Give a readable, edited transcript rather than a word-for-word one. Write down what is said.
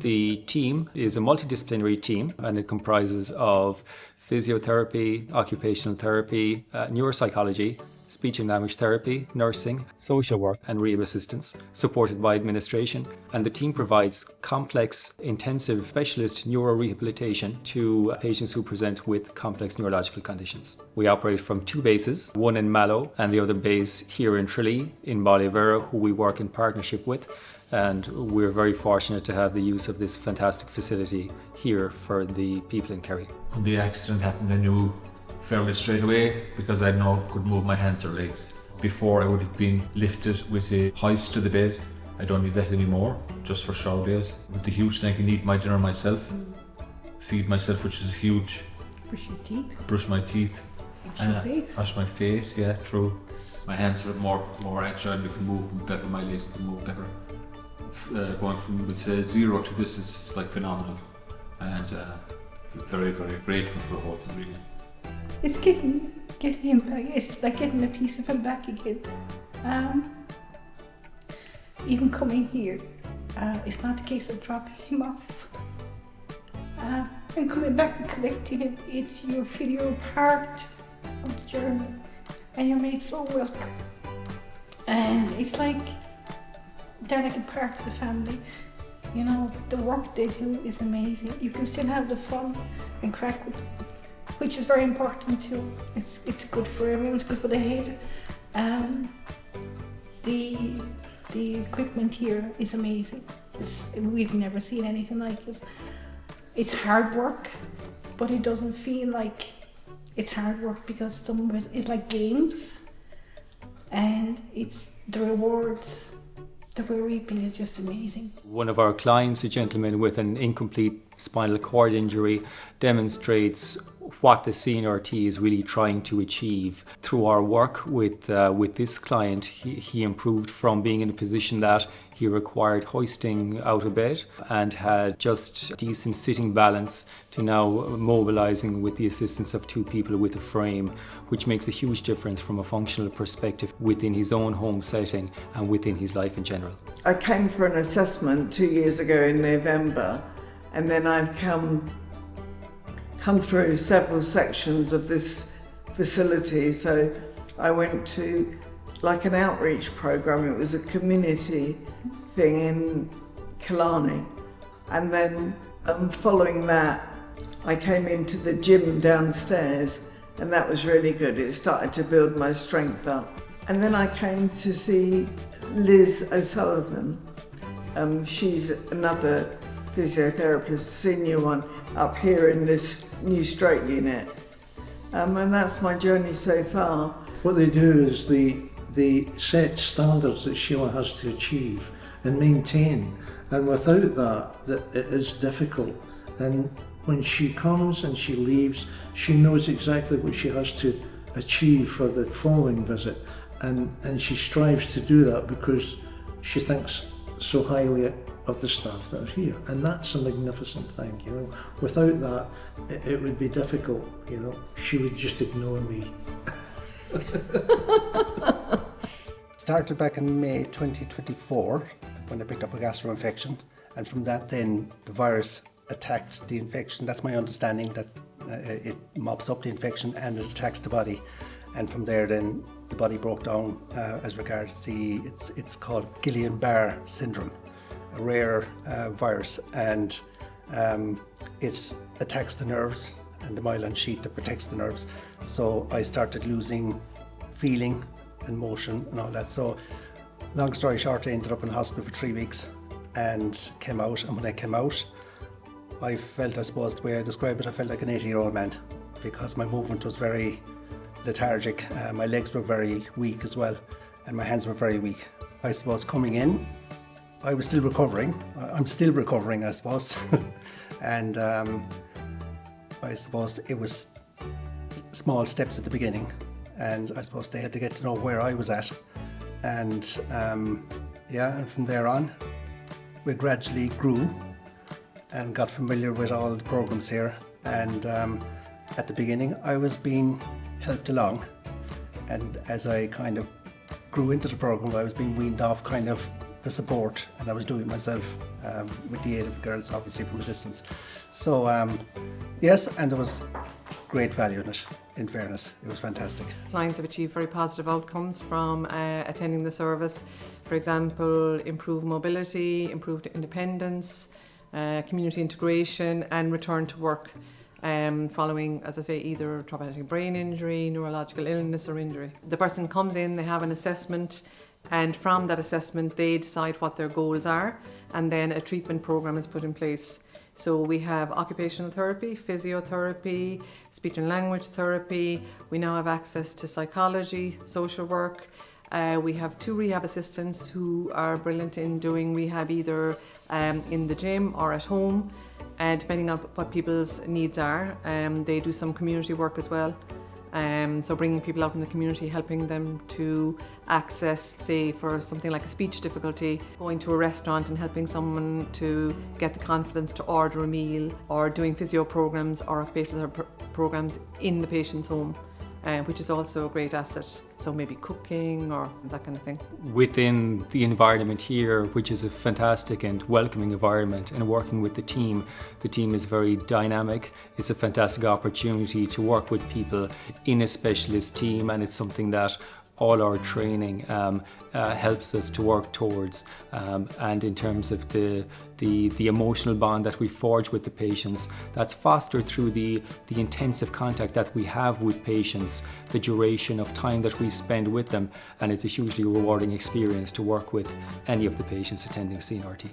The team is a multidisciplinary team, and it comprises of physiotherapy, occupational therapy, neuropsychology, speech and language therapy, nursing, social work and rehab assistance, supported by administration. And the team provides complex, intensive specialist neuro rehabilitation to patients who present with complex neurological conditions. We operate from 2 bases, one in Mallow and the other base here in Tralee in Mallow, who we work in partnership with. And we're very fortunate to have the use of this fantastic facility here for the people in Kerry. When the accident happened, I knew fairly straight away because I now could move my hands or legs. Before I would have been lifted with a hoist to the bed. I don't need that anymore, just for shower days. With the huge thing I can eat my dinner myself, feed myself, which is huge. Brush your teeth. Brush my teeth. Wash your face. Wash my face, yeah, true. My hands are more agile, I can move better, my legs can move better. Going from, let's say, 0 to this is like phenomenal. And very, very grateful for the whole thing, really. It's getting him back. It's like getting a piece of him back again. Even coming here, it's not a case of dropping him off and coming back and collecting him. It's you feel you're part of the journey and you're made so welcome. And it's like they're like a part of the family. You know, the work they do is amazing. You can still have the fun and crack with them, which is very important too. It's good for everyone, it's good for the head. The equipment here is amazing. We've never seen anything like it. It's hard work, but it doesn't feel like it's hard work because some of it is like games, and it's the rewards that we're reaping is just amazing. One of our clients, a gentleman with an incomplete spinal cord injury, demonstrates what the CNRT is really trying to achieve. Through our work with this client, he improved from being in a position that he required hoisting out of bed and had just decent sitting balance to now mobilizing with the assistance of 2 people with a frame, which makes a huge difference from a functional perspective within his own home setting and within his life in general. I came for an assessment 2 years ago in November, and then I've come through several sections of this facility. So I went to like an outreach program. It was a community thing in Killarney, and then following that I came into the gym downstairs, and that was really good. It started to build my strength up. And then I came to see Liz O'Sullivan. She's another physiotherapist, senior one, up here in this new stroke unit. And that's my journey so far. What they do is they set standards that Sheila has to achieve and maintain, and without that it is difficult. And when she comes and she leaves, she knows exactly what she has to achieve for the following visit, and she strives to do that because she thinks so highly of the staff that are here, and that's a magnificent thing, you know. Without that, it would be difficult, you know. She would just ignore me. Started back in May 2024 when I picked up a gastro infection, and from that then the virus attacked the infection. That's my understanding, that it mops up the infection and it attacks the body, and from there then the body broke down as regards it's called Guillain-Barré syndrome, a rare virus, and it attacks the nerves and the myelin sheath that protects the nerves. So I started losing feeling and motion and all that. So long story short, I ended up in hospital for 3 weeks and came out. And when I came out, I felt, I suppose the way I describe it, I felt like an 80-year-old man, because my movement was very lethargic. My legs were very weak as well, and my hands were very weak. I suppose coming in, I was still recovering. I'm still recovering, I suppose. And I suppose it was small steps at the beginning, and I suppose they had to get to know where I was at. And and from there on, we gradually grew and got familiar with all the programs here. And at the beginning, I was being helped along, and as I kind of grew into the program, I was being weaned off kind of the support, and I was doing it myself with the aid of the girls, obviously from a distance. So yes, and there was great value in it, in fairness. It was fantastic. Clients have achieved very positive outcomes from attending the service. For example, improved mobility, improved independence, community integration and return to work following, as I say, either traumatic brain injury, neurological illness or injury. The person comes in, they have an assessment, and from that assessment they decide what their goals are, and then a treatment program is put in place. So we have occupational therapy, physiotherapy, speech and language therapy. We now have access to psychology, social work. We have 2 rehab assistants who are brilliant in doing rehab either in the gym or at home, depending on what people's needs are. They do some community work as well. So bringing people out in the community, helping them to access, say for something like a speech difficulty, going to a restaurant and helping someone to get the confidence to order a meal, or doing physio programs or occupational programs in the patient's home, which is also a great asset. So maybe cooking or that kind of thing. Within the environment here, which is a fantastic and welcoming environment, and working with the team is very dynamic. It's a fantastic opportunity to work with people in a specialist team, and it's something that all our training helps us to work towards, and in terms of the emotional bond that we forge with the patients, that's fostered through the intensive contact that we have with patients, the duration of time that we spend with them, and it's a hugely rewarding experience to work with any of the patients attending CNRT.